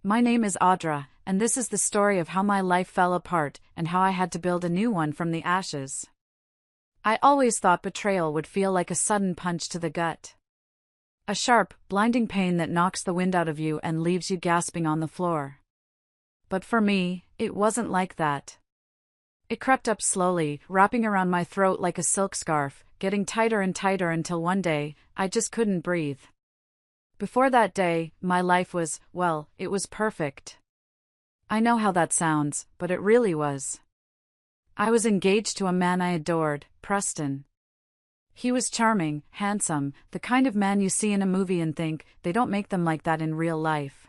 My name is Audra, and this is the story of how my life fell apart and how I had to build a new one from the ashes. I always thought betrayal would feel like a sudden punch to the gut. A sharp, blinding pain that knocks the wind out of you and leaves you gasping on the floor. But for me, it wasn't like that. It crept up slowly, wrapping around my throat like a silk scarf, getting tighter and tighter until one day, I just couldn't breathe. Before that day, my life was, well, it was perfect. I know how that sounds, but it really was. I was engaged to a man I adored, Preston. He was charming, handsome, the kind of man you see in a movie and think, they don't make them like that in real life.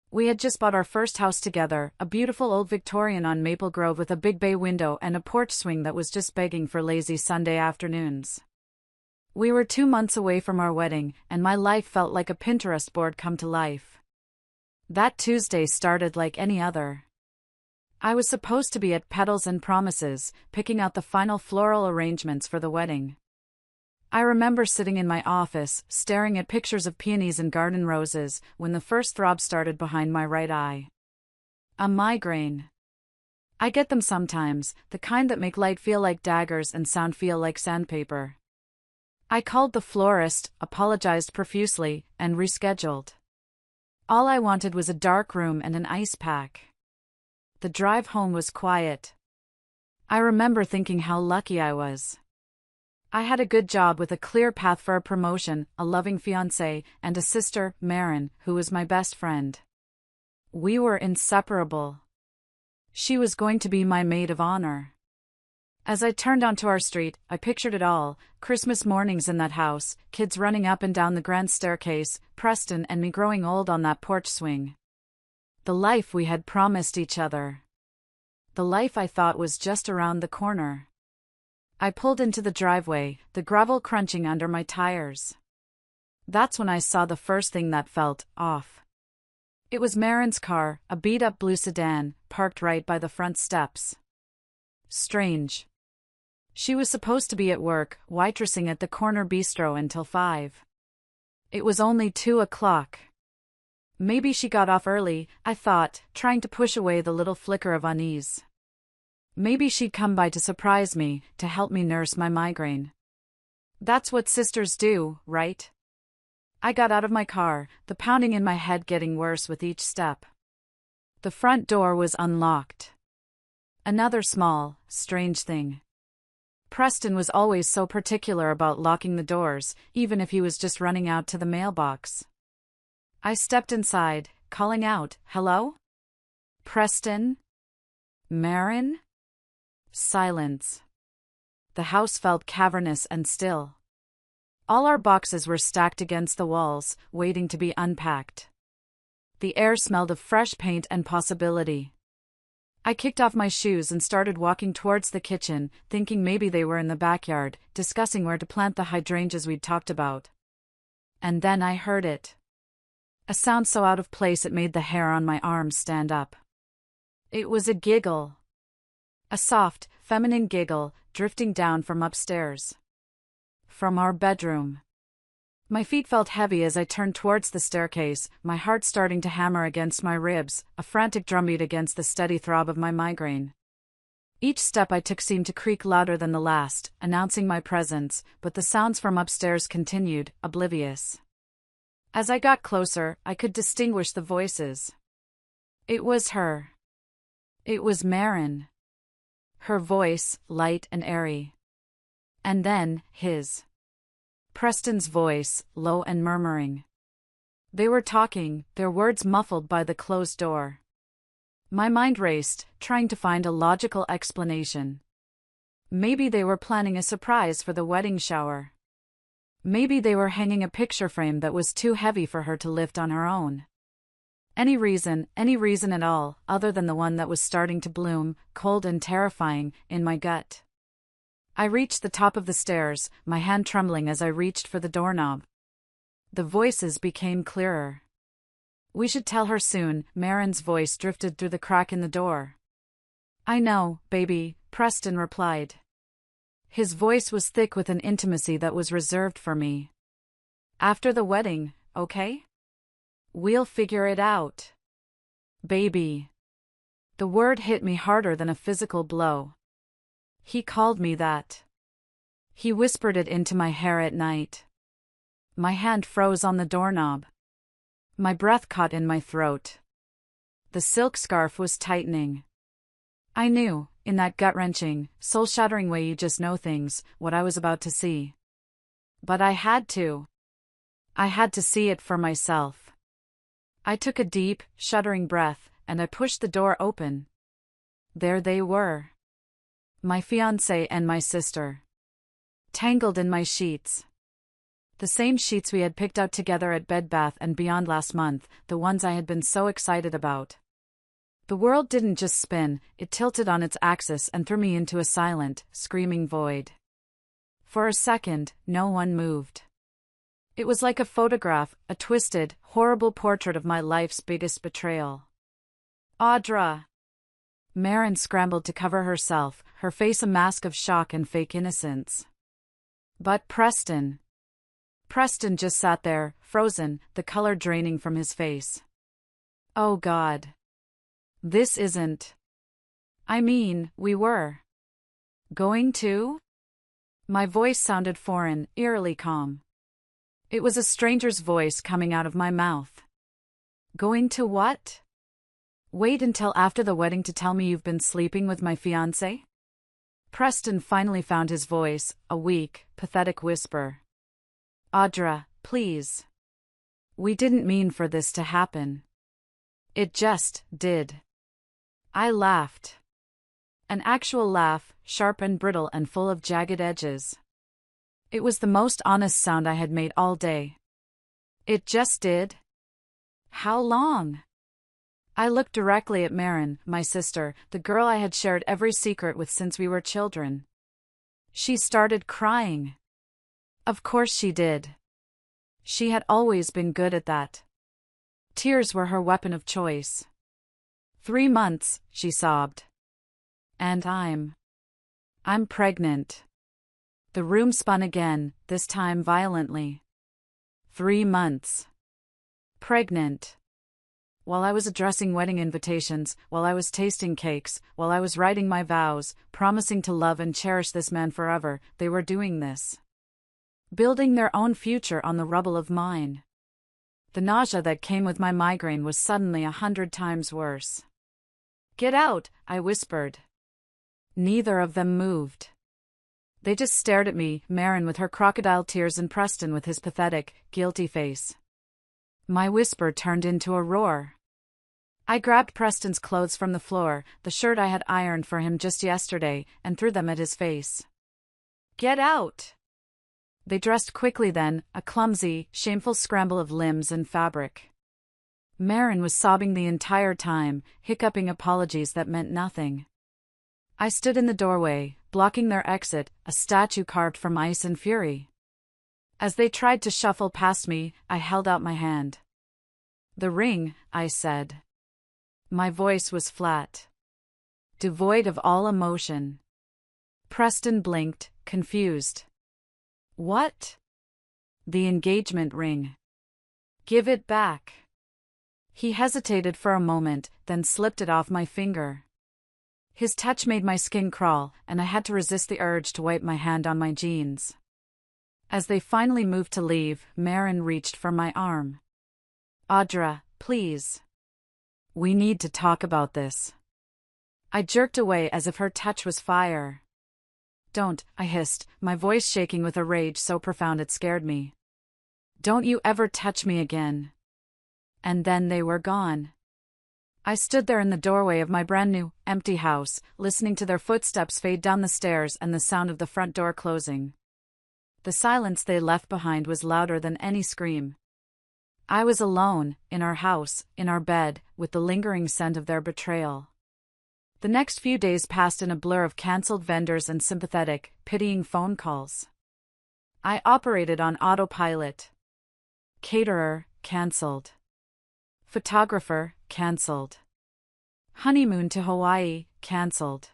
We had just bought our first house together, a beautiful old Victorian on Maple Grove with a big bay window and a porch swing that was just begging for lazy Sunday afternoons. We were 2 months away from our wedding, and my life felt like a Pinterest board come to life. That Tuesday started like any other. I was supposed to be at Petals and Promises, picking out the final floral arrangements for the wedding. I remember sitting in my office, staring at pictures of peonies and garden roses, when the first throb started behind my right eye. A migraine. I get them sometimes, the kind that make light feel like daggers and sound feel like sandpaper. I called the florist, apologized profusely, and rescheduled. All I wanted was a dark room and an ice pack. The drive home was quiet. I remember thinking how lucky I was. I had a good job with a clear path for a promotion, a loving fiancé, and a sister, Marin, who was my best friend. We were inseparable. She was going to be my maid of honor. As I turned onto our street, I pictured it all: Christmas mornings in that house, kids running up and down the grand staircase, Preston and me growing old on that porch swing. The life we had promised each other. The life I thought was just around the corner. I pulled into the driveway, the gravel crunching under my tires. That's when I saw the first thing that felt off. It was Marin's car, a beat-up blue sedan, parked right by the front steps. Strange. She was supposed to be at work, waitressing at the corner bistro until 5. It was only 2 o'clock. Maybe she got off early, I thought, trying to push away the little flicker of unease. Maybe she'd come by to surprise me, to help me nurse my migraine. That's what sisters do, right? I got out of my car, the pounding in my head getting worse with each step. The front door was unlocked. Another small, strange thing. Preston was always so particular about locking the doors, even if he was just running out to the mailbox. I stepped inside, calling out, "Hello? Preston? Marin?" Silence. The house felt cavernous and still. All our boxes were stacked against the walls, waiting to be unpacked. The air smelled of fresh paint and possibility. I kicked off my shoes and started walking towards the kitchen, thinking maybe they were in the backyard, discussing where to plant the hydrangeas we'd talked about. And then I heard it. A sound so out of place it made the hair on my arms stand up. It was a giggle. A soft, feminine giggle, drifting down from upstairs. From our bedroom. My feet felt heavy as I turned towards the staircase, my heart starting to hammer against my ribs, a frantic drumbeat against the steady throb of my migraine. Each step I took seemed to creak louder than the last, announcing my presence, but the sounds from upstairs continued, oblivious. As I got closer, I could distinguish the voices. It was her. It was Marin. Her voice, light and airy. And then, his. Preston's voice, low and murmuring. They were talking, their words muffled by the closed door. My mind raced, trying to find a logical explanation. Maybe they were planning a surprise for the wedding shower. Maybe they were hanging a picture frame that was too heavy for her to lift on her own. Any reason at all, other than the one that was starting to bloom, cold and terrifying, in my gut. I reached the top of the stairs, my hand trembling as I reached for the doorknob. The voices became clearer. "We should tell her soon," Marin's voice drifted through the crack in the door. "I know, baby," Preston replied. His voice was thick with an intimacy that was reserved for me. "After the wedding, okay? We'll figure it out." Baby. The word hit me harder than a physical blow. He called me that. He whispered it into my hair at night. My hand froze on the doorknob. My breath caught in my throat. The silk scarf was tightening. I knew, in that gut-wrenching, soul-shattering way you just know things, what I was about to see. But I had to. I had to see it for myself. I took a deep, shuddering breath, and I pushed the door open. There they were. My fiancé and my sister. Tangled in my sheets. The same sheets we had picked out together at Bed Bath & Beyond last month, the ones I had been so excited about. The world didn't just spin, it tilted on its axis and threw me into a silent, screaming void. For a second, no one moved. It was like a photograph, a twisted, horrible portrait of my life's biggest betrayal. Audra! Maren scrambled to cover herself, her face a mask of shock and fake innocence. But Preston just sat there, frozen, the color draining from his face. Oh God. This isn't. I mean, we were. Going to? My voice sounded foreign, eerily calm. It was a stranger's voice coming out of my mouth. Going to what? Wait until after the wedding to tell me you've been sleeping with my fiancé? Preston finally found his voice, a weak, pathetic whisper. Audra, please. We didn't mean for this to happen. It just did. I laughed. An actual laugh, sharp and brittle and full of jagged edges. It was the most honest sound I had made all day. It just did? How long? I looked directly at Maren, my sister, the girl I had shared every secret with since we were children. She started crying. Of course she did. She had always been good at that. Tears were her weapon of choice. 3 months, she sobbed. And I'm pregnant. The room spun again, this time violently. 3 months. Pregnant. While I was addressing wedding invitations, while I was tasting cakes, while I was writing my vows, promising to love and cherish this man forever, they were doing this. Building their own future on the rubble of mine. The nausea that came with my migraine was suddenly 100 times worse. Get out, I whispered. Neither of them moved. They just stared at me, Maren with her crocodile tears and Preston with his pathetic, guilty face. My whisper turned into a roar. I grabbed Preston's clothes from the floor, the shirt I had ironed for him just yesterday, and threw them at his face. Get out! They dressed quickly then, a clumsy, shameful scramble of limbs and fabric. Maren was sobbing the entire time, hiccuping apologies that meant nothing. I stood in the doorway, blocking their exit, a statue carved from ice and fury. As they tried to shuffle past me, I held out my hand. The ring, I said. My voice was flat. Devoid of all emotion. Preston blinked, confused. What? The engagement ring. Give it back. He hesitated for a moment, then slipped it off my finger. His touch made my skin crawl, and I had to resist the urge to wipe my hand on my jeans. As they finally moved to leave, Maren reached for my arm. Audra, please. We need to talk about this. I jerked away as if her touch was fire. Don't, I hissed, my voice shaking with a rage so profound it scared me. Don't you ever touch me again. And then they were gone. I stood there in the doorway of my brand new, empty house, listening to their footsteps fade down the stairs and the sound of the front door closing. The silence they left behind was louder than any scream. I was alone, in our house, in our bed, with the lingering scent of their betrayal. The next few days passed in a blur of cancelled vendors and sympathetic, pitying phone calls. I operated on autopilot. Caterer, cancelled. Photographer, cancelled. Honeymoon to Hawaii, cancelled.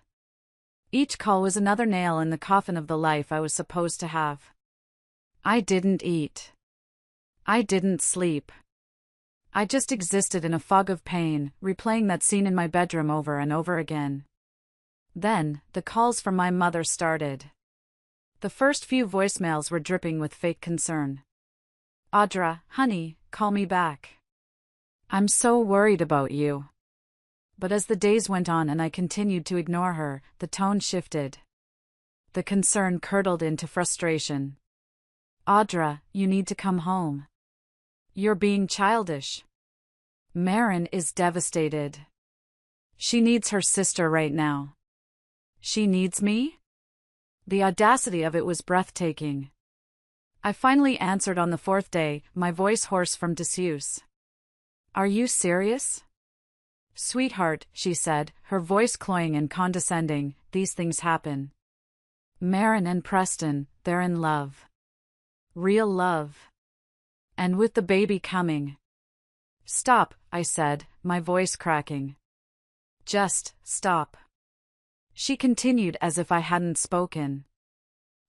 Each call was another nail in the coffin of the life I was supposed to have. I didn't eat. I didn't sleep. I just existed in a fog of pain, replaying that scene in my bedroom over and over again. Then, the calls from my mother started. The first few voicemails were dripping with fake concern. "Audra, honey, call me back. I'm so worried about you." But as the days went on and I continued to ignore her, the tone shifted. The concern curdled into frustration. "Audra, you need to come home. You're being childish. Marin is devastated. She needs her sister right now." "She needs me?" The audacity of it was breathtaking. I finally answered on the fourth day, my voice hoarse from disuse. "Are you serious?" "Sweetheart," she said, her voice cloying and condescending, "these things happen. Marin and Preston, they're in love. Real love. And with the baby coming." "Stop," I said, my voice cracking. "Just stop." She continued as if I hadn't spoken.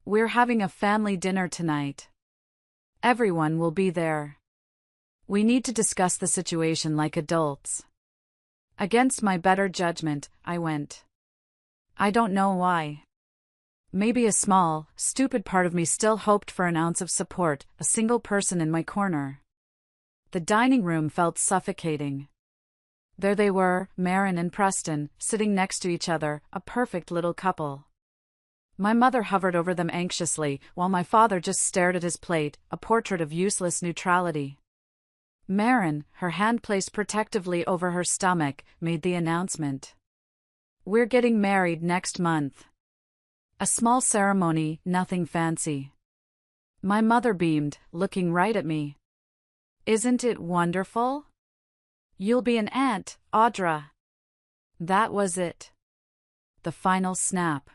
"We're having a family dinner tonight. Everyone will be there. We need to discuss the situation like adults." Against my better judgment, I went. I don't know why. Maybe a small, stupid part of me still hoped for an ounce of support, a single person in my corner. The dining room felt suffocating. There they were, Marin and Preston, sitting next to each other, a perfect little couple. My mother hovered over them anxiously, while my father just stared at his plate, a portrait of useless neutrality. Marin, her hand placed protectively over her stomach, made the announcement. "We're getting married next month. A small ceremony, nothing fancy." My mother beamed, looking right at me. "Isn't it wonderful? You'll be an aunt, Audra." That was it. The final snap.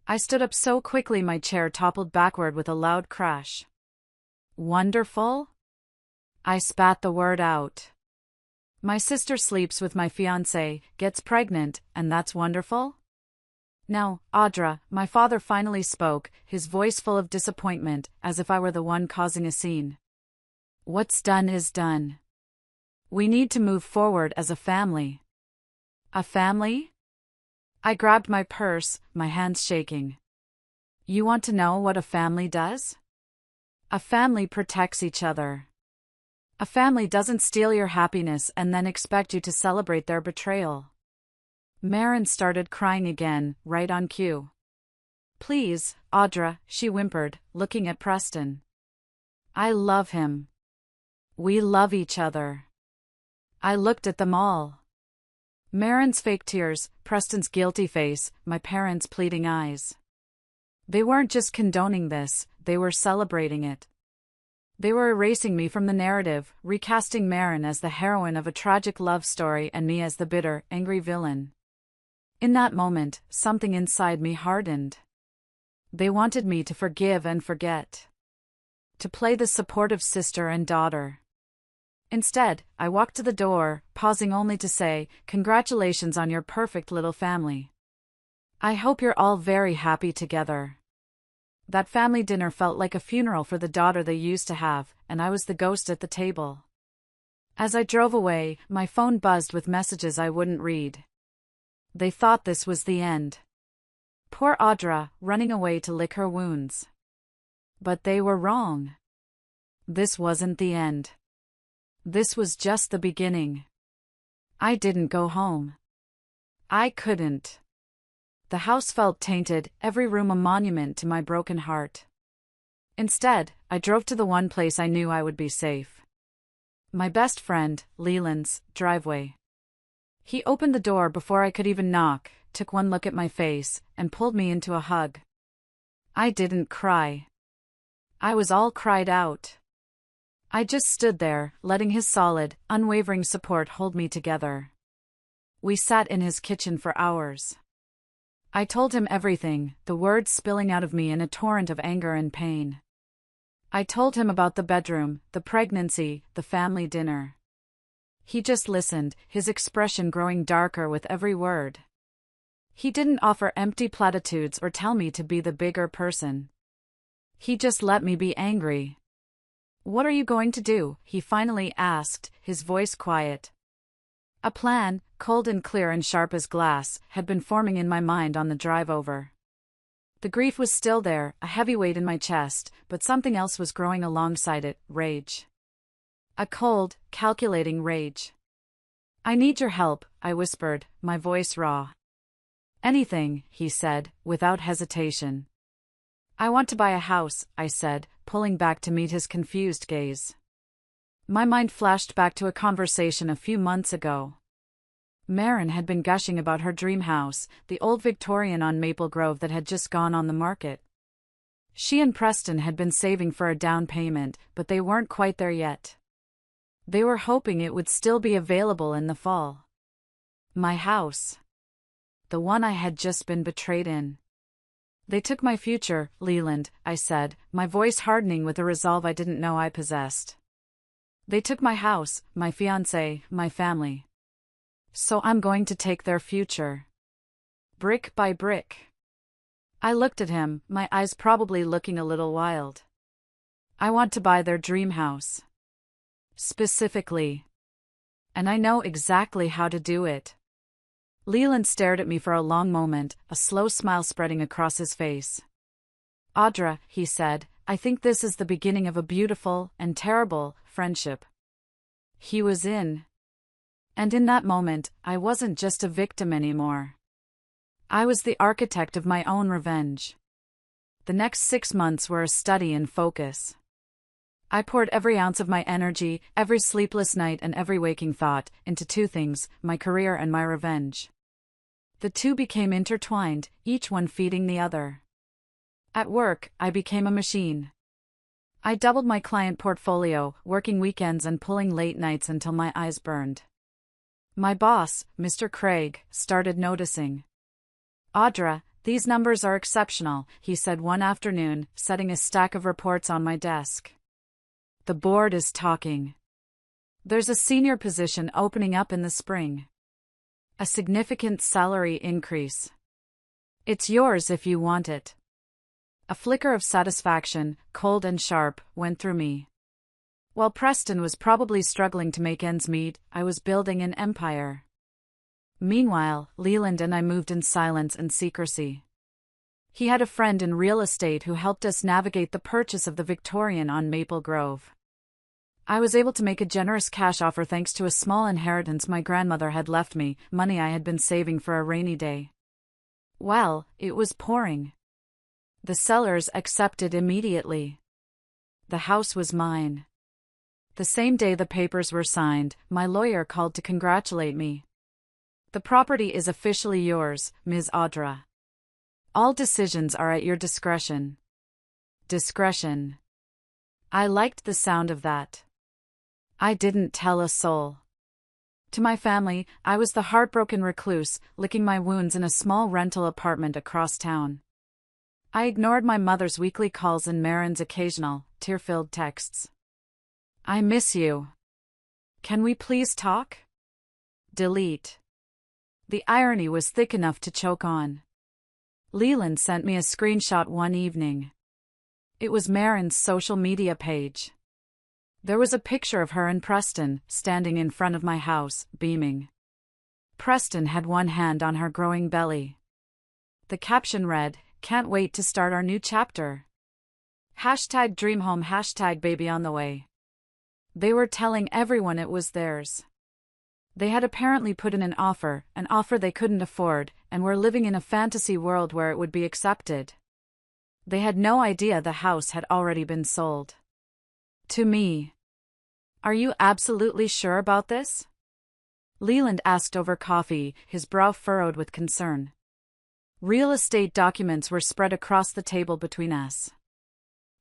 I stood up so quickly my chair toppled backward with a loud crash. "Wonderful?" I spat the word out. "My sister sleeps with my fiancé, gets pregnant, and that's wonderful?" "Now, Audra," my father finally spoke, his voice full of disappointment, as if I were the one causing a scene. "What's done is done. We need to move forward as a family." "A family?" I grabbed my purse, my hands shaking. "You want to know what a family does?" "A family protects each other. A family doesn't steal your happiness and then expect you to celebrate their betrayal." Marin started crying again, right on cue. "Please, Audra," she whimpered, looking at Preston. "I love him. We love each other." I looked at them all. Marin's fake tears, Preston's guilty face, my parents' pleading eyes. They weren't just condoning this, they were celebrating it. They were erasing me from the narrative, recasting Marin as the heroine of a tragic love story and me as the bitter, angry villain. In that moment, something inside me hardened. They wanted me to forgive and forget. To play the supportive sister and daughter. Instead, I walked to the door, pausing only to say, "Congratulations on your perfect little family. I hope you're all very happy together." That family dinner felt like a funeral for the daughter they used to have, and I was the ghost at the table. As I drove away, my phone buzzed with messages I wouldn't read. They thought this was the end. Poor Audra, running away to lick her wounds. But they were wrong. This wasn't the end. This was just the beginning. I didn't go home. I couldn't. The house felt tainted, every room a monument to my broken heart. Instead, I drove to the one place I knew I would be safe. My best friend, Leland's, driveway. He opened the door before I could even knock, took one look at my face, and pulled me into a hug. I didn't cry. I was all cried out. I just stood there, letting his solid, unwavering support hold me together. We sat in his kitchen for hours. I told him everything, the words spilling out of me in a torrent of anger and pain. I told him about the bedroom, the pregnancy, the family dinner. He just listened, his expression growing darker with every word. He didn't offer empty platitudes or tell me to be the bigger person. He just let me be angry. "What are you going to do?" he finally asked, his voice quiet. A plan, cold and clear and sharp as glass, had been forming in my mind on the drive over. The grief was still there, a heavy weight in my chest, but something else was growing alongside it, rage. A cold, calculating rage. "I need your help," I whispered, my voice raw. "Anything," he said, without hesitation. "I want to buy a house," I said, pulling back to meet his confused gaze. My mind flashed back to a conversation a few months ago. Marin had been gushing about her dream house, the old Victorian on Maple Grove that had just gone on the market. She and Preston had been saving for a down payment, but they weren't quite there yet. They were hoping it would still be available in the fall. My house. The one I had just been betrayed in. "They took my future, Leland," I said, my voice hardening with a resolve I didn't know I possessed. "They took my house, my fiancé, my family. So I'm going to take their future. Brick by brick." I looked at him, my eyes probably looking a little wild. "I want to buy their dream house. Specifically. And I know exactly how to do it." Leland stared at me for a long moment, a slow smile spreading across his face. "Audra," he said, "I think this is the beginning of a beautiful and terrible friendship." He was in. And in that moment, I wasn't just a victim anymore. I was the architect of my own revenge. The next 6 months were a study in focus. I poured every ounce of my energy, every sleepless night and every waking thought, into two things, my career and my revenge. The two became intertwined, each one feeding the other. At work, I became a machine. I doubled my client portfolio, working weekends and pulling late nights until my eyes burned. My boss, Mr. Craig, started noticing. "Audra, these numbers are exceptional," he said one afternoon, setting a stack of reports on my desk. "The board is talking. There's a senior position opening up in the spring. A significant salary increase. It's yours if you want it." A flicker of satisfaction, cold and sharp, went through me. While Preston was probably struggling to make ends meet, I was building an empire. Meanwhile, Leland and I moved in silence and secrecy. He had a friend in real estate who helped us navigate the purchase of the Victorian on Maple Grove. I was able to make a generous cash offer thanks to a small inheritance my grandmother had left me, money I had been saving for a rainy day. Well, it was pouring. The sellers accepted immediately. The house was mine. The same day the papers were signed, my lawyer called to congratulate me. "The property is officially yours, Ms. Audra. All decisions are at your discretion." Discretion. I liked the sound of that. I didn't tell a soul. To my family, I was the heartbroken recluse, licking my wounds in a small rental apartment across town. I ignored my mother's weekly calls and Marin's occasional, tear-filled texts. "I miss you. Can we please talk?" Delete. The irony was thick enough to choke on. Leland sent me a screenshot one evening. It was Marin's social media page. There was a picture of her and Preston, standing in front of my house, beaming. Preston had one hand on her growing belly. The caption read, "Can't wait to start our new chapter. #dreamhome #baby on the way." They were telling everyone it was theirs. They had apparently put in an offer they couldn't afford, and were living in a fantasy world where it would be accepted. They had no idea the house had already been sold. To me. "Are you absolutely sure about this?" Leland asked over coffee, his brow furrowed with concern. Real estate documents were spread across the table between us.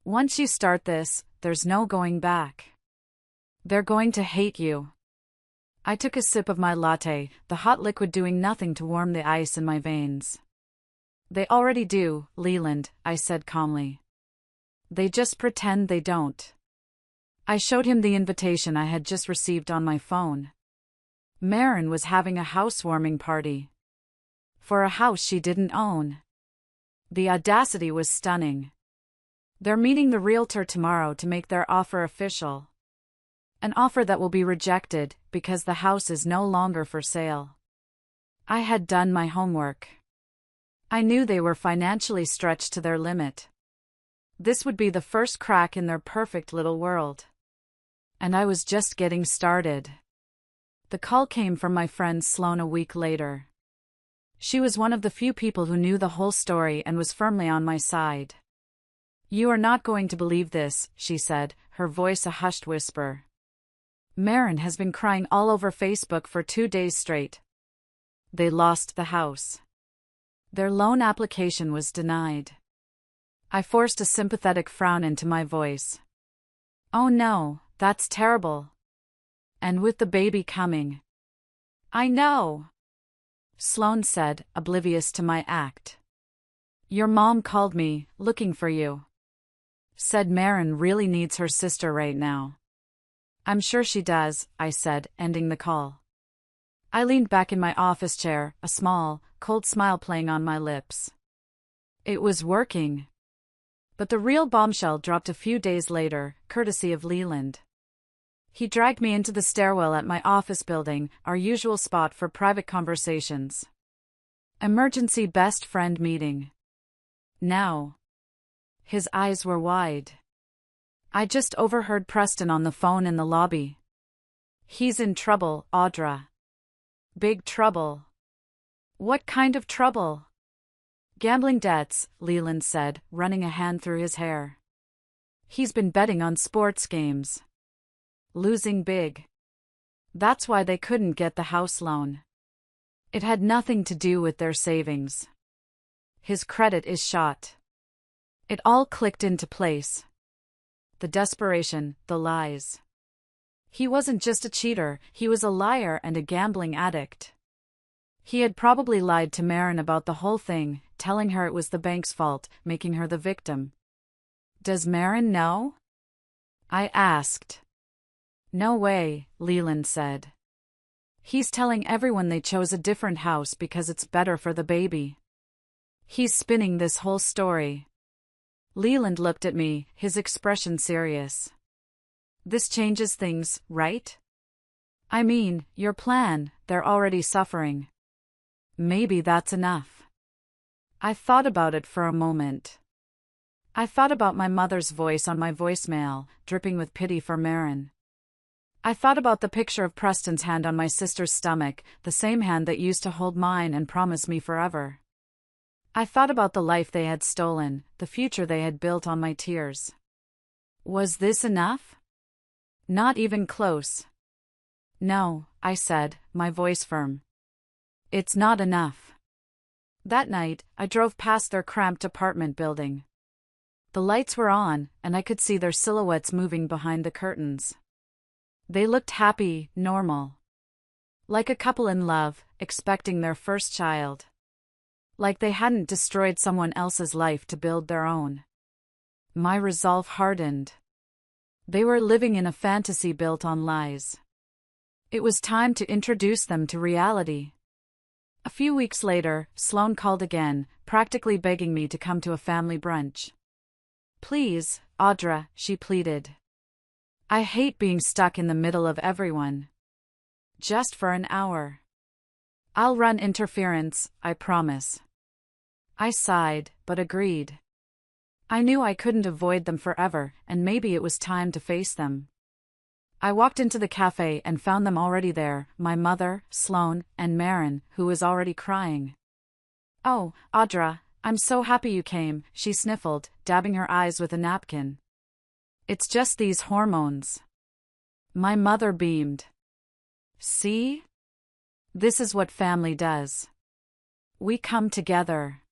"Once you start this, there's no going back. They're going to hate you." I took a sip of my latte, the hot liquid doing nothing to warm the ice in my veins. "They already do, Leland," I said calmly. "They just pretend they don't." I showed him the invitation I had just received on my phone. Marin was having a housewarming party. For a house she didn't own. The audacity was stunning. They're meeting the realtor tomorrow to make their offer official. An offer that will be rejected because the house is no longer for sale. I had done my homework. I knew they were financially stretched to their limit. This would be the first crack in their perfect little world. And I was just getting started. The call came from my friend Sloane a week later. She was one of the few people who knew the whole story and was firmly on my side. "You are not going to believe this," she said, her voice a hushed whisper. "Maren has been crying all over Facebook for 2 days straight. They lost the house. Their loan application was denied." I forced a sympathetic frown into my voice. "Oh no, that's terrible. And with the baby coming." "I know," Sloane said, oblivious to my act. "Your mom called me, looking for you. Said Maren really needs her sister right now." "I'm sure she does," I said, ending the call. I leaned back in my office chair, a small, cold smile playing on my lips. It was working. But the real bombshell dropped a few days later, courtesy of Leland. He dragged me into the stairwell at my office building, our usual spot for private conversations. "Emergency best friend meeting. Now." His eyes were wide. "I just overheard Preston on the phone in the lobby. He's in trouble, Audra. Big trouble." "What kind of trouble?" "Gambling debts," Leland said, running a hand through his hair. "He's been betting on sports games. Losing big. That's why they couldn't get the house loan. It had nothing to do with their savings. His credit is shot." It all clicked into place. The desperation, the lies. He wasn't just a cheater, he was a liar and a gambling addict. He had probably lied to Maren about the whole thing, telling her it was the bank's fault, making her the victim. "Does Maren know?" I asked. "No way," Leland said. "He's telling everyone they chose a different house because it's better for the baby. He's spinning this whole story." Leland looked at me, his expression serious. "This changes things, right? I mean, your plan, they're already suffering. Maybe that's enough." I thought about it for a moment. I thought about my mother's voice on my voicemail, dripping with pity for Maren. I thought about the picture of Preston's hand on my sister's stomach, the same hand that used to hold mine and promise me forever. I thought about the life they had stolen, the future they had built on my tears. Was this enough? Not even close. "No," I said, my voice firm. "It's not enough." That night, I drove past their cramped apartment building. The lights were on, and I could see their silhouettes moving behind the curtains. They looked happy, normal. Like a couple in love, expecting their first child. Like they hadn't destroyed someone else's life to build their own. My resolve hardened. They were living in a fantasy built on lies. It was time to introduce them to reality. A few weeks later, Sloane called again, practically begging me to come to a family brunch. "Please, Audra," she pleaded. "I hate being stuck in the middle of everyone. Just for an hour. I'll run interference, I promise." I sighed, but agreed. I knew I couldn't avoid them forever, and maybe it was time to face them. I walked into the cafe and found them already there, my mother, Sloane, and Maren, who was already crying. "Oh, Audra, I'm so happy you came," she sniffled, dabbing her eyes with a napkin. "It's just these hormones." My mother beamed. "See? This is what family does. We come together."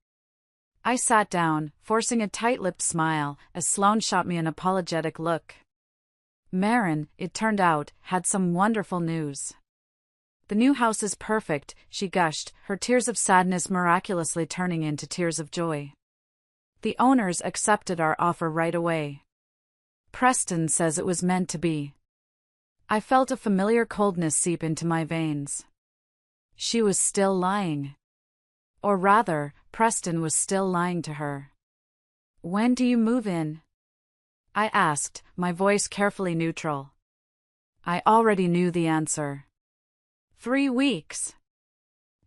I sat down, forcing a tight-lipped smile, as Sloane shot me an apologetic look. Maren, it turned out, had some wonderful news. "The new house is perfect," she gushed, her tears of sadness miraculously turning into tears of joy. "The owners accepted our offer right away. Preston says it was meant to be." I felt a familiar coldness seep into my veins. She was still lying. Or rather, Preston was still lying to her. "When do you move in?" I asked, my voice carefully neutral. I already knew the answer. 3 weeks.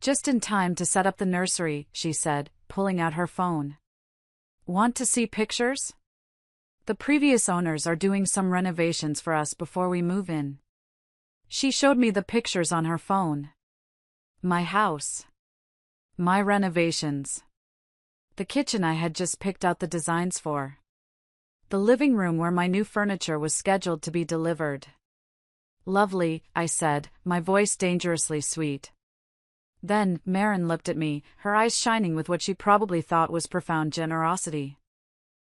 Just in time to set up the nursery, she said, pulling out her phone. Want to see pictures? The previous owners are doing some renovations for us before we move in. She showed me the pictures on her phone. My house. My renovations. The kitchen I had just picked out the designs for. The living room where my new furniture was scheduled to be delivered. Lovely, I said, my voice dangerously sweet. Then, Maren looked at me, her eyes shining with what she probably thought was profound generosity.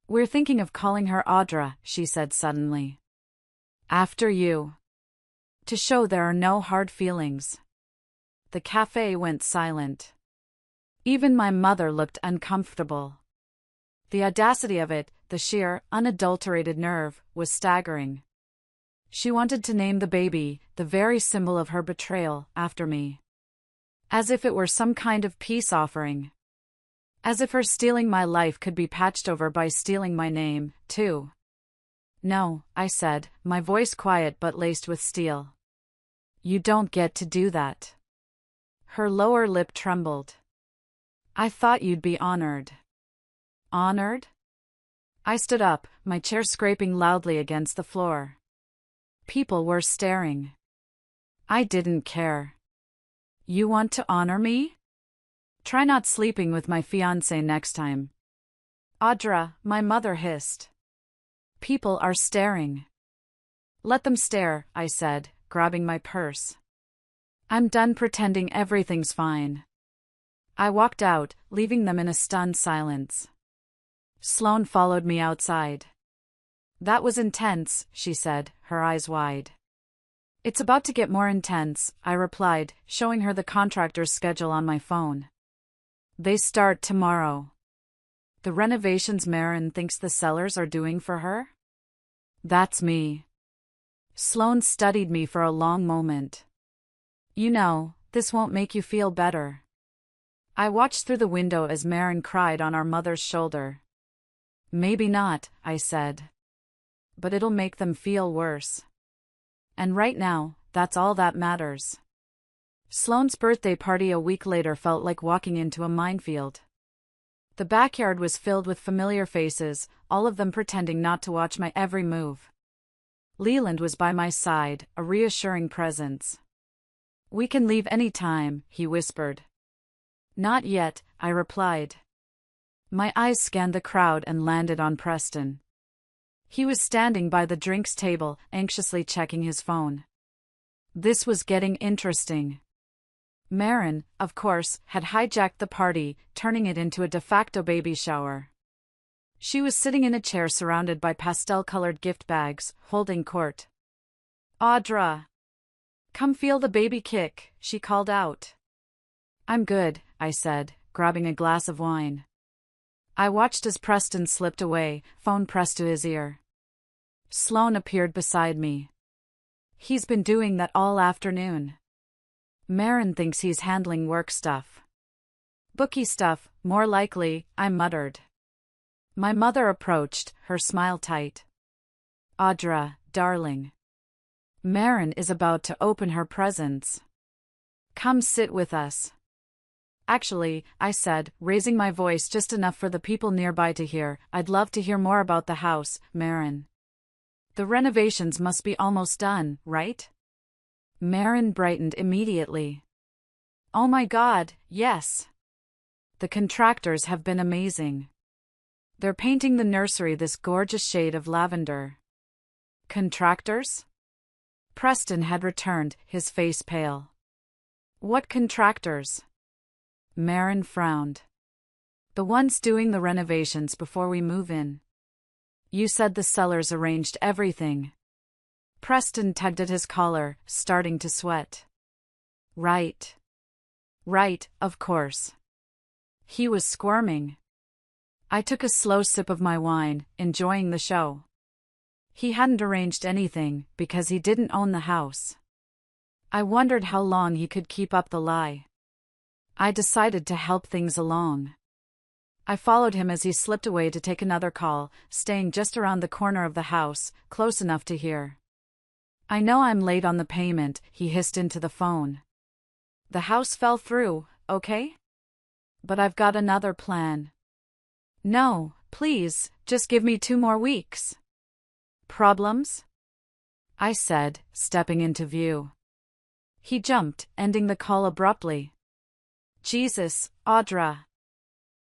We're thinking of calling her Audra, she said suddenly. After you. To show there are no hard feelings. The cafe went silent. Even my mother looked uncomfortable. The audacity of it, the sheer, unadulterated nerve, was staggering. She wanted to name the baby, the very symbol of her betrayal, after me. As if it were some kind of peace offering. As if her stealing my life could be patched over by stealing my name, too. No, I said, my voice quiet but laced with steel. You don't get to do that. Her lower lip trembled. I thought you'd be honored. Honored? I stood up, my chair scraping loudly against the floor. People were staring. I didn't care. You want to honor me? Try not sleeping with my fiancé next time. Audra, my mother hissed. People are staring. Let them stare, I said, grabbing my purse. I'm done pretending everything's fine. I walked out, leaving them in a stunned silence. Sloane followed me outside. That was intense, she said, her eyes wide. It's about to get more intense, I replied, showing her the contractor's schedule on my phone. They start tomorrow. The renovations Maren thinks the sellers are doing for her? That's me. Sloane studied me for a long moment. You know, this won't make you feel better. I watched through the window as Maren cried on our mother's shoulder. Maybe not, I said. But it'll make them feel worse. And right now, that's all that matters. Sloane's birthday party a week later felt like walking into a minefield. The backyard was filled with familiar faces, all of them pretending not to watch my every move. Leland was by my side, a reassuring presence. We can leave any time, he whispered. Not yet, I replied. My eyes scanned the crowd and landed on Preston. He was standing by the drinks table, anxiously checking his phone. This was getting interesting. Maren, of course, had hijacked the party, turning it into a de facto baby shower. She was sitting in a chair surrounded by pastel-colored gift bags, holding court. Audra! Come feel the baby kick, she called out. I'm good, I said, grabbing a glass of wine. I watched as Preston slipped away, phone pressed to his ear. Sloane appeared beside me. He's been doing that all afternoon. Maren thinks he's handling work stuff. Bookie stuff, more likely, I muttered. My mother approached, her smile tight. Audra, darling. Maren is about to open her presents. Come sit with us. Actually, I said, raising my voice just enough for the people nearby to hear, I'd love to hear more about the house, Maren. The renovations must be almost done, right? Maren brightened immediately. Oh my God, yes. The contractors have been amazing. They're painting the nursery this gorgeous shade of lavender. Contractors? Preston had returned, his face pale. What contractors? Maren frowned. The ones doing the renovations before we move in. You said the sellers arranged everything. Preston tugged at his collar, starting to sweat. Right. Right, of course. He was squirming. I took a slow sip of my wine, enjoying the show. He hadn't arranged anything, because he didn't own the house. I wondered how long he could keep up the lie. I decided to help things along. I followed him as he slipped away to take another call, staying just around the corner of the house, close enough to hear. "I know I'm late on the payment," he hissed into the phone. "The house fell through, okay? But I've got another plan." "No, please, just give me 2 more weeks." "Problems?" I said, stepping into view. He jumped, ending the call abruptly. "Jesus, Audra.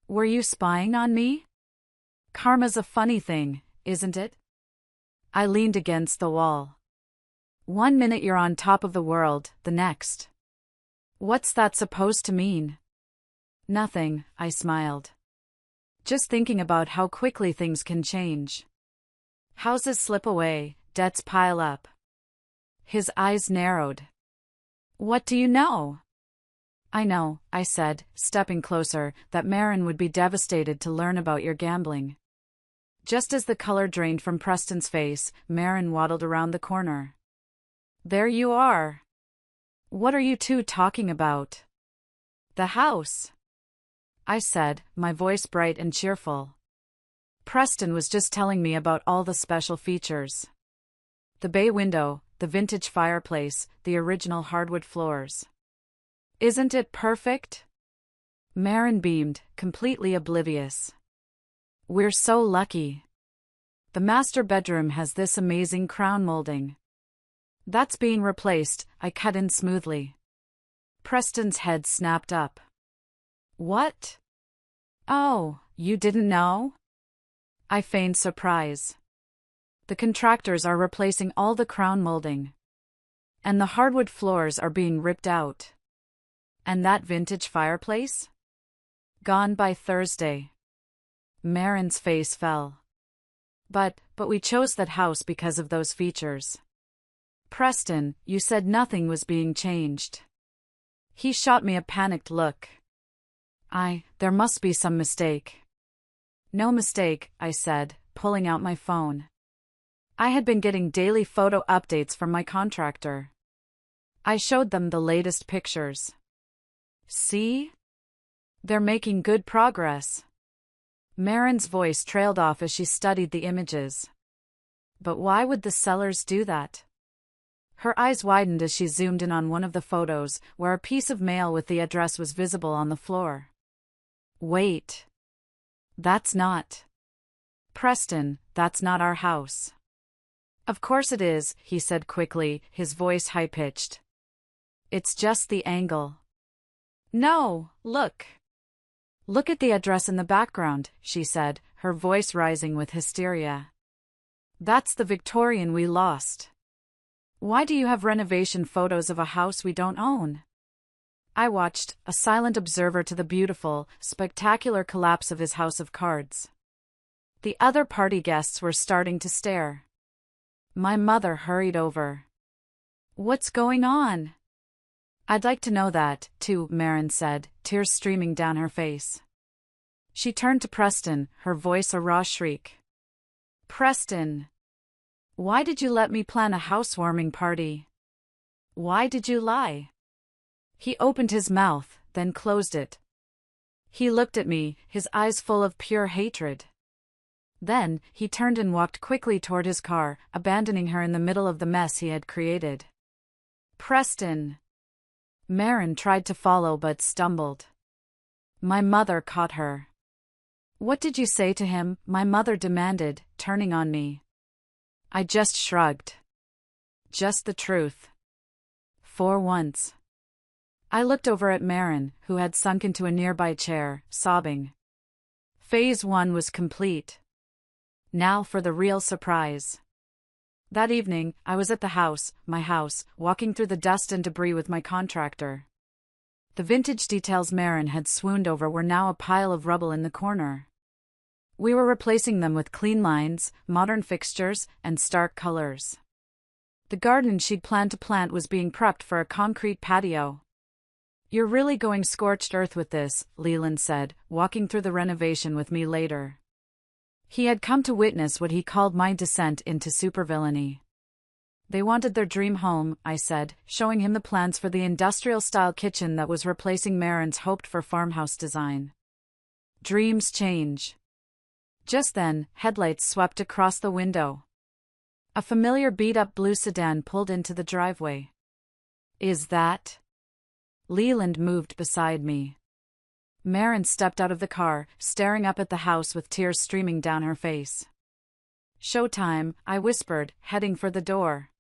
Were you spying on me? Karma's a funny thing, isn't it?" I leaned against the wall. "One minute you're on top of the world, the next. What's that supposed to mean?" "Nothing," I smiled. "Just thinking about how quickly things can change. Houses slip away, debts pile up." His eyes narrowed. "What do you know?" "I know," I said, stepping closer, "that Marin would be devastated to learn about your gambling." Just as the color drained from Preston's face, Marin waddled around the corner. "There you are. What are you two talking about?" "The house," I said, my voice bright and cheerful. "Preston was just telling me about all the special features. The bay window, the vintage fireplace, the original hardwood floors. Isn't it perfect?" Marin beamed, completely oblivious. "We're so lucky. The master bedroom has this amazing crown molding." "That's being replaced," I cut in smoothly. Preston's head snapped up. "What? Oh, you didn't know?" I feigned surprise. "The contractors are replacing all the crown molding. And the hardwood floors are being ripped out. And that vintage fireplace? Gone by Thursday." Marin's face fell. But we chose that house because of those features." "Preston, you said nothing was being changed." He shot me a panicked look. There must be some mistake." "No mistake," I said, pulling out my phone. I had been getting daily photo updates from my contractor. I showed them the latest pictures. "See? They're making good progress." Marin's voice trailed off as she studied the images. "But why would the sellers do that?" Her eyes widened as she zoomed in on one of the photos, where a piece of mail with the address was visible on the floor. "Wait. That's not. Preston, that's not our house." "Of course it is," he said quickly, his voice high-pitched. "It's just the angle." "No, look. Look at the address in the background," she said, her voice rising with hysteria. "That's the Victorian we lost. Why do you have renovation photos of a house we don't own?" I watched, a silent observer to the beautiful, spectacular collapse of his house of cards. The other party guests were starting to stare. My mother hurried over. "What's going on?" "I'd like to know that, too," Marin said, tears streaming down her face. She turned to Preston, her voice a raw shriek. "Preston! Why did you let me plan a housewarming party? Why did you lie?" He opened his mouth, then closed it. He looked at me, his eyes full of pure hatred. Then, he turned and walked quickly toward his car, abandoning her in the middle of the mess he had created. "Preston!" Marin tried to follow but stumbled. My mother caught her. "What did you say to him?" my mother demanded, turning on me. I just shrugged. Just the truth. For once. I looked over at Marin, who had sunk into a nearby chair, sobbing. Phase 1 was complete. Now for the real surprise. That evening, I was at the house, my house, walking through the dust and debris with my contractor. The vintage details Marin had swooned over were now a pile of rubble in the corner. We were replacing them with clean lines, modern fixtures, and stark colors. The garden she'd planned to plant was being prepped for a concrete patio. "You're really going scorched earth with this," Leland said, walking through the renovation with me later. He had come to witness what he called my descent into supervillainy. "They wanted their dream home," I said, showing him the plans for the industrial-style kitchen that was replacing Marin's hoped-for farmhouse design. Dreams change. Just then, headlights swept across the window. A familiar beat-up blue sedan pulled into the driveway. Is that? Leland moved beside me. Maren stepped out of the car, staring up at the house with tears streaming down her face. Showtime, I whispered, heading for the door.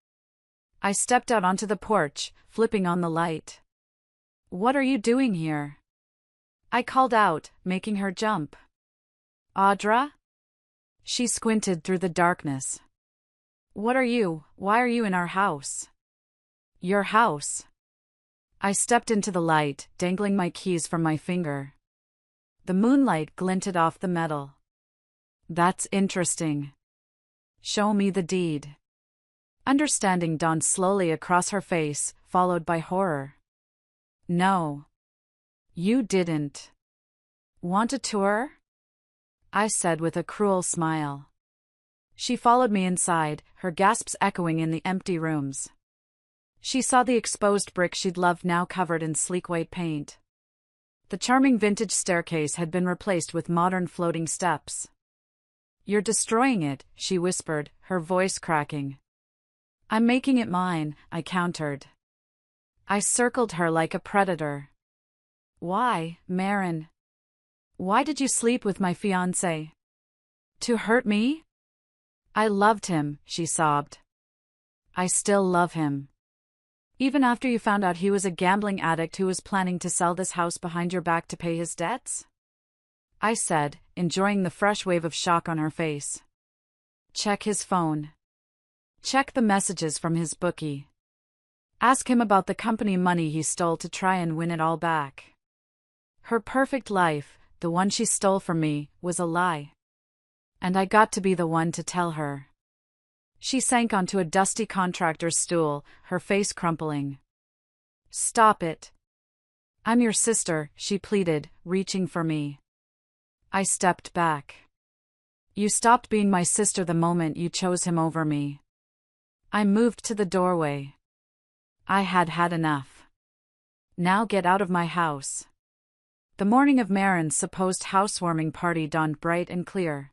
I stepped out onto the porch, flipping on the light. What are you doing here? I called out, making her jump. Audra? She squinted through the darkness. What are you? Why are you in our house? Your house. I stepped into the light, dangling my keys from my finger. The moonlight glinted off the metal. That's interesting. Show me the deed. Understanding dawned slowly across her face, followed by horror. No. You didn't. Want a tour? I said with a cruel smile. She followed me inside, her gasps echoing in the empty rooms. She saw the exposed brick she'd loved now covered in sleek white paint. The charming vintage staircase had been replaced with modern floating steps. You're destroying it, she whispered, her voice cracking. I'm making it mine, I countered. I circled her like a predator. Why, Maren? Why did you sleep with my fiancé? To hurt me? I loved him, she sobbed. I still love him. Even after you found out he was a gambling addict who was planning to sell this house behind your back to pay his debts? I said, enjoying the fresh wave of shock on her face. Check his phone. Check the messages from his bookie. Ask him about the company money he stole to try and win it all back. Her perfect life, the one she stole from me, was a lie. And I got to be the one to tell her. She sank onto a dusty contractor's stool, her face crumpling. Stop it. I'm your sister, she pleaded, reaching for me. I stepped back. You stopped being my sister the moment you chose him over me. I moved to the doorway. I had had enough. Now get out of my house. The morning of Maren's supposed housewarming party dawned bright and clear.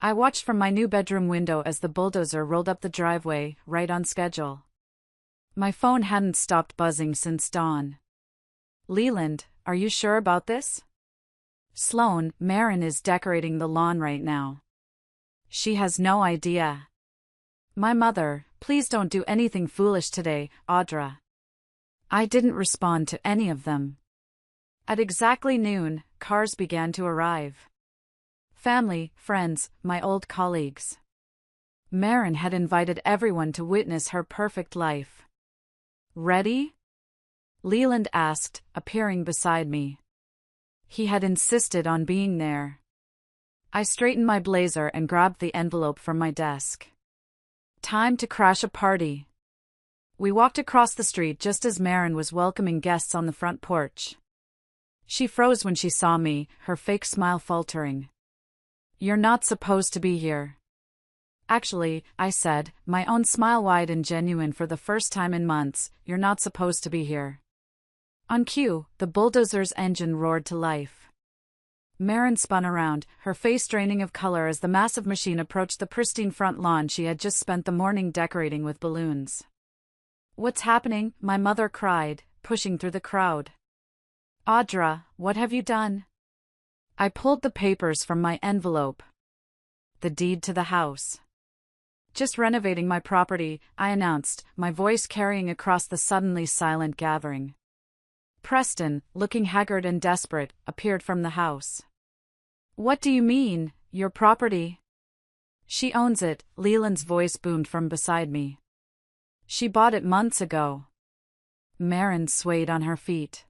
I watched from my new bedroom window as the bulldozer rolled up the driveway, right on schedule. My phone hadn't stopped buzzing since dawn. Leland, are you sure about this? Sloan, Maren is decorating the lawn right now. She has no idea. My mother, please don't do anything foolish today, Audra. I didn't respond to any of them. At exactly noon, cars began to arrive. Family, friends, my old colleagues. Maren had invited everyone to witness her perfect life. Ready? Leland asked, appearing beside me. He had insisted on being there. I straightened my blazer and grabbed the envelope from my desk. Time to crash a party. We walked across the street just as Maren was welcoming guests on the front porch. She froze when she saw me, her fake smile faltering. You're not supposed to be here. Actually, I said, my own smile wide and genuine for the first time in months, you're not supposed to be here. On cue, the bulldozer's engine roared to life. Maren spun around, her face draining of color as the massive machine approached the pristine front lawn she had just spent the morning decorating with balloons. What's happening? My mother cried, pushing through the crowd. Audra, what have you done? I pulled the papers from my envelope. The deed to the house. Just renovating my property, I announced, my voice carrying across the suddenly silent gathering. Preston, looking haggard and desperate, appeared from the house. What do you mean, your property? She owns it, Leland's voice boomed from beside me. She bought it months ago. Maren swayed on her feet.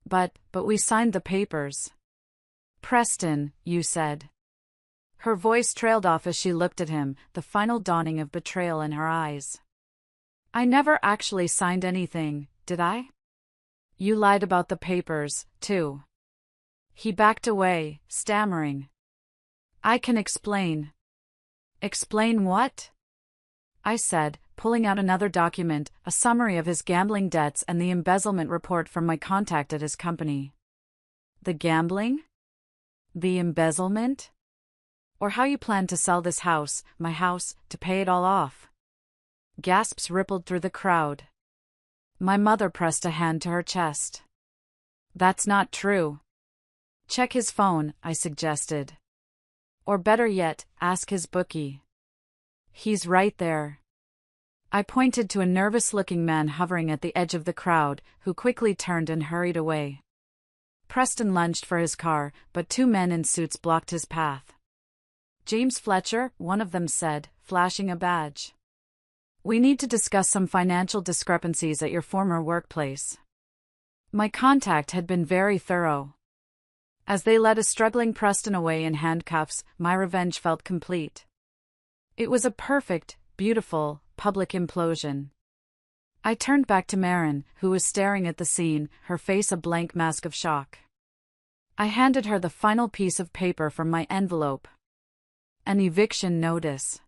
But we signed the papers. Preston, you said. Her voice trailed off as she looked at him, the final dawning of betrayal in her eyes. I never actually signed anything, did I? You lied about the papers, too. He backed away, stammering. I can explain. Explain what? I said, pulling out another document, a summary of his gambling debts and the embezzlement report from my contact at his company. The gambling? The embezzlement? Or how you plan to sell this house, my house, to pay it all off? Gasps rippled through the crowd. My mother pressed a hand to her chest. That's not true. Check his phone, I suggested. Or better yet, ask his bookie. He's right there. I pointed to a nervous-looking man hovering at the edge of the crowd, who quickly turned and hurried away. Preston lunged for his car, but two men in suits blocked his path. James Fletcher, one of them said, flashing a badge. We need to discuss some financial discrepancies at your former workplace. My contact had been very thorough. As they led a struggling Preston away in handcuffs, my revenge felt complete. It was a perfect, beautiful, public implosion. I turned back to Marin, who was staring at the scene, her face a blank mask of shock. I handed her the final piece of paper from my envelope. An eviction notice.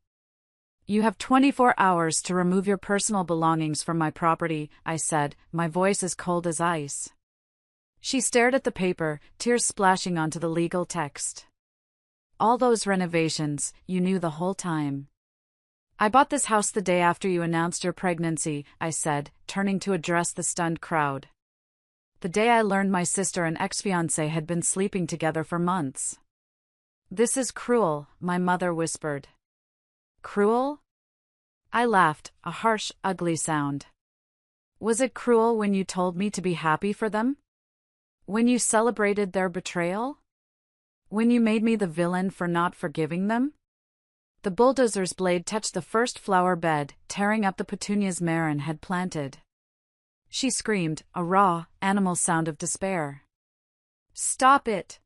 You have 24 hours to remove your personal belongings from my property, I said, my voice as cold as ice. She stared at the paper, tears splashing onto the legal text. All those renovations, you knew the whole time. I bought this house the day after you announced your pregnancy, I said, turning to address the stunned crowd. The day I learned my sister and ex-fiancé had been sleeping together for months. This is cruel, my mother whispered. Cruel? I laughed, a harsh, ugly sound. Was it cruel when you told me to be happy for them? When you celebrated their betrayal? When you made me the villain for not forgiving them? The bulldozer's blade touched the first flower bed, tearing up the petunias Marin had planted. She screamed, a raw, animal sound of despair. Stop it!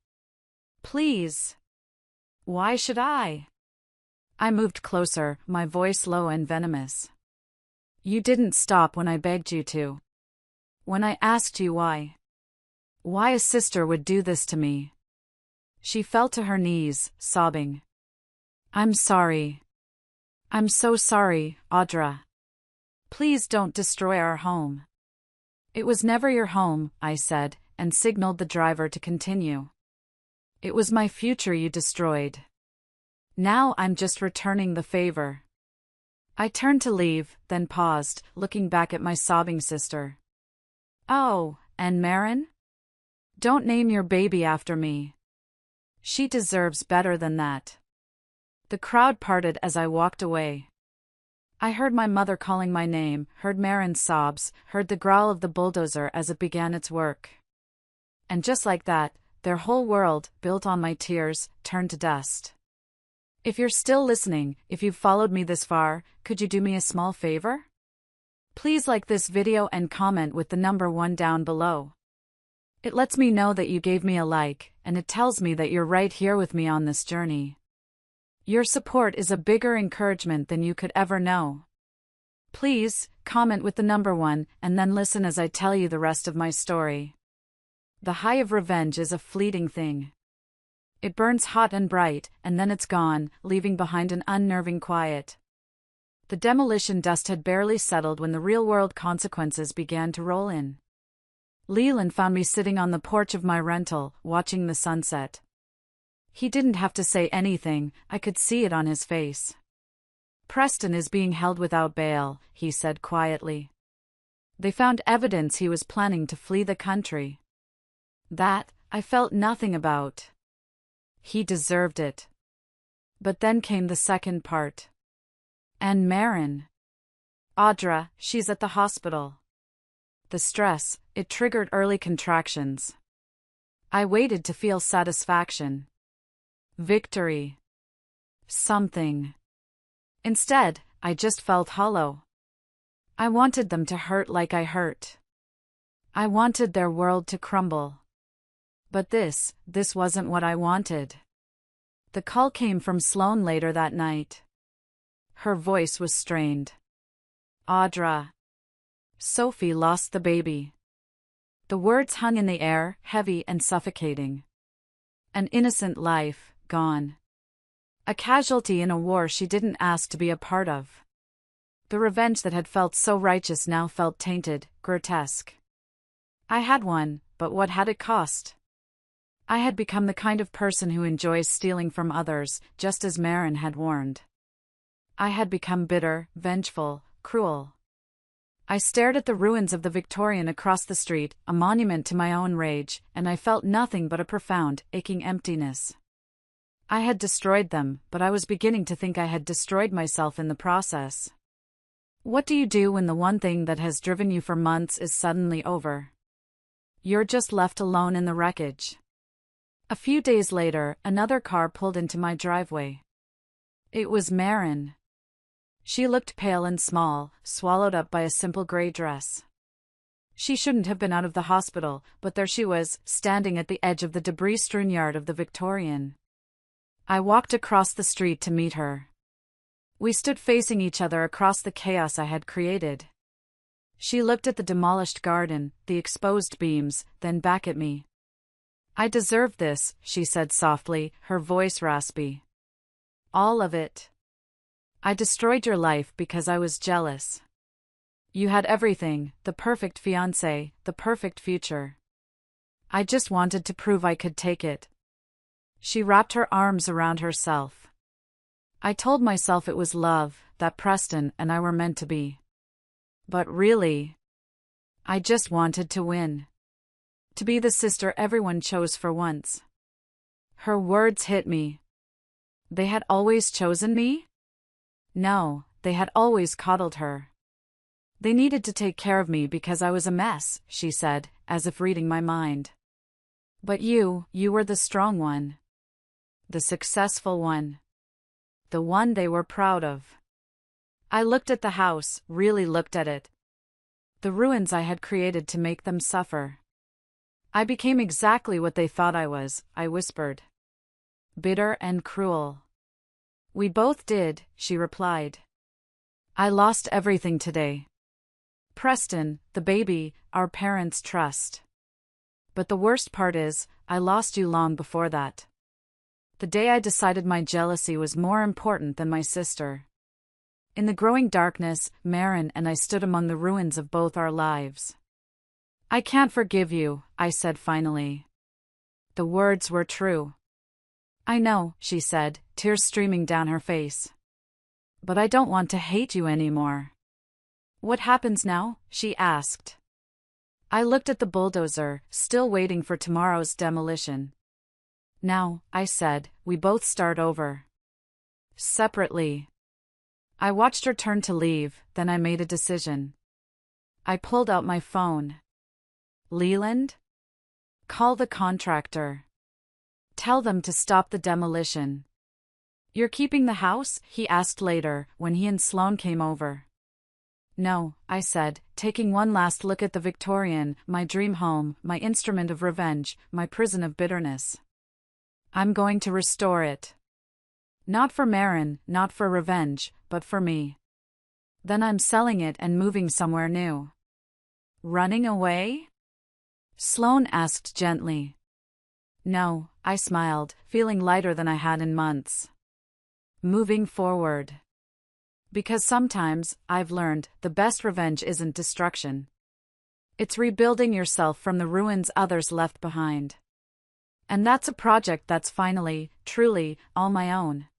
Please! Why should I? I moved closer, my voice low and venomous. You didn't stop when I begged you to. When I asked you why. Why a sister would do this to me. She fell to her knees, sobbing. I'm sorry. I'm so sorry, Audra. Please don't destroy our home. It was never your home, I said, and signaled the driver to continue. It was my future you destroyed. Now I'm just returning the favor. I turned to leave, then paused, looking back at my sobbing sister. Oh, and Marin? Don't name your baby after me. She deserves better than that. The crowd parted as I walked away. I heard my mother calling my name, heard Marin's sobs, heard the growl of the bulldozer as it began its work. And just like that, their whole world, built on my tears, turned to dust. If you're still listening, if you've followed me this far, could you do me a small favor? Please like this video and comment with the number 1 down below. It lets me know that you gave me a like, and it tells me that you're right here with me on this journey. Your support is a bigger encouragement than you could ever know. Please, comment with the number 1, and then listen as I tell you the rest of my story. The high of revenge is a fleeting thing. It burns hot and bright, and then it's gone, leaving behind an unnerving quiet. The demolition dust had barely settled when the real-world consequences began to roll in. Leland found me sitting on the porch of my rental, watching the sunset. He didn't have to say anything, I could see it on his face. Preston is being held without bail, he said quietly. They found evidence he was planning to flee the country. That, I felt nothing about. He deserved it. But then came the second part. And Marin. Audra, she's at the hospital. The stress, it triggered early contractions. I waited to feel satisfaction. Victory. Something. Instead, I just felt hollow. I wanted them to hurt like I hurt. I wanted their world to crumble. But this wasn't what I wanted. The call came from Sloane later that night. Her voice was strained. Audra. Sophie lost the baby. The words hung in the air, heavy and suffocating. An innocent life, gone. A casualty in a war she didn't ask to be a part of. The revenge that had felt so righteous now felt tainted, grotesque. I had won, but what had it cost? I had become the kind of person who enjoys stealing from others, just as Marin had warned. I had become bitter, vengeful, cruel. I stared at the ruins of the Victorian across the street, a monument to my own rage, and I felt nothing but a profound, aching emptiness. I had destroyed them, but I was beginning to think I had destroyed myself in the process. What do you do when the one thing that has driven you for months is suddenly over? You're just left alone in the wreckage. A few days later, another car pulled into my driveway. It was Marin. She looked pale and small, swallowed up by a simple gray dress. She shouldn't have been out of the hospital, but there she was, standing at the edge of the debris-strewn yard of the Victorian. I walked across the street to meet her. We stood facing each other across the chaos I had created. She looked at the demolished garden, the exposed beams, then back at me. "I deserve this," she said softly, her voice raspy. "All of it. I destroyed your life because I was jealous. You had everything, the perfect fiancé, the perfect future. I just wanted to prove I could take it." She wrapped her arms around herself. "I told myself it was love, that Preston and I were meant to be. But really, I just wanted to win. To be the sister everyone chose for once." Her words hit me. They had always chosen me? No, they had always coddled her. "They needed to take care of me because I was a mess," she said, as if reading my mind. "But you were the strong one. The successful one. The one they were proud of." I looked at the house, really looked at it. The ruins I had created to make them suffer. "I became exactly what they thought I was," I whispered. "Bitter and cruel." "We both did," she replied. "I lost everything today. Preston, the baby, our parents' trust. But the worst part is, I lost you long before that. The day I decided my jealousy was more important than my sister." In the growing darkness, Marin and I stood among the ruins of both our lives. "I can't forgive you," I said finally. The words were true. "I know," she said, tears streaming down her face. "But I don't want to hate you anymore." "What happens now?" she asked. I looked at the bulldozer, still waiting for tomorrow's demolition. "Now," I said, "we both start over. Separately." I watched her turn to leave, then I made a decision. I pulled out my phone. "Leland? Call the contractor. Tell them to stop the demolition." "You're keeping the house?" he asked later, when he and Sloane came over. "No," I said, taking one last look at the Victorian, my dream home, my instrument of revenge, my prison of bitterness. "I'm going to restore it. Not for Marin, not for revenge, but for me. Then I'm selling it and moving somewhere new." "Running away?" Sloane asked gently. "No," I smiled, feeling lighter than I had in months. "Moving forward. Because sometimes, I've learned, the best revenge isn't destruction. It's rebuilding yourself from the ruins others left behind. And that's a project that's finally, truly, all my own."